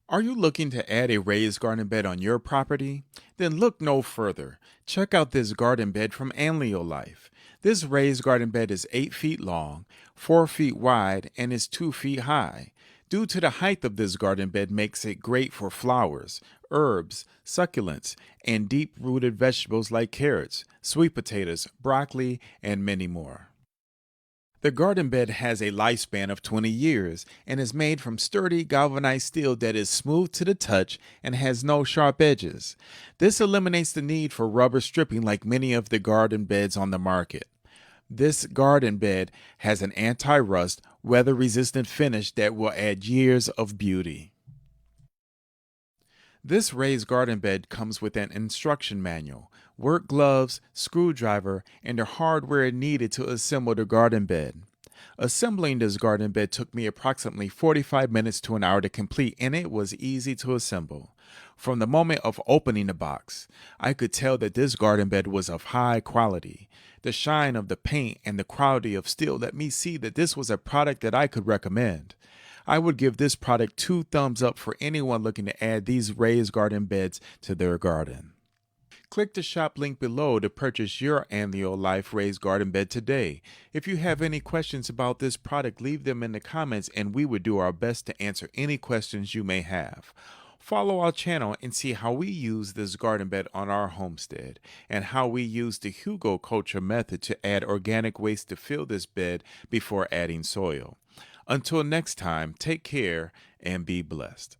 Are you looking to add a raised garden bed on your property? Then look no further. Check out this garden bed from Anleolife. This raised garden bed is 8 feet long, 4 feet wide, and is 2 feet high. Due to the height of this garden bed makes it great for flowers, herbs, succulents, and deep-rooted vegetables like carrots, sweet potatoes, broccoli, and many more. The garden bed has a lifespan of 20 years and is made from sturdy galvanized steel that is smooth to the touch and has no sharp edges. This eliminates the need for rubber stripping like many of the garden beds on the market. This garden bed has an anti rust, weather resistant finish that will add years of beauty. This raised garden bed comes with an instruction manual, work gloves, screwdriver, and the hardware needed to assemble the garden bed. Assembling this garden bed took me approximately 45 minutes to an hour to complete, and it was easy to assemble. From the moment of opening the box, I could tell that this garden bed was of high quality. The shine of the paint and the quality of steel let me see that this was a product that I could recommend. I would give this product 2 thumbs up for anyone looking to add these raised garden beds to their garden. Click the shop link below to purchase your Anleolife raised garden bed today. If you have any questions about this product, leave them in the comments and we would do our best to answer any questions you may have. Follow our channel and see how we use this garden bed on our homestead and how we use the Hugo culture method to add organic waste to fill this bed before adding soil. Until next time, take care and be blessed.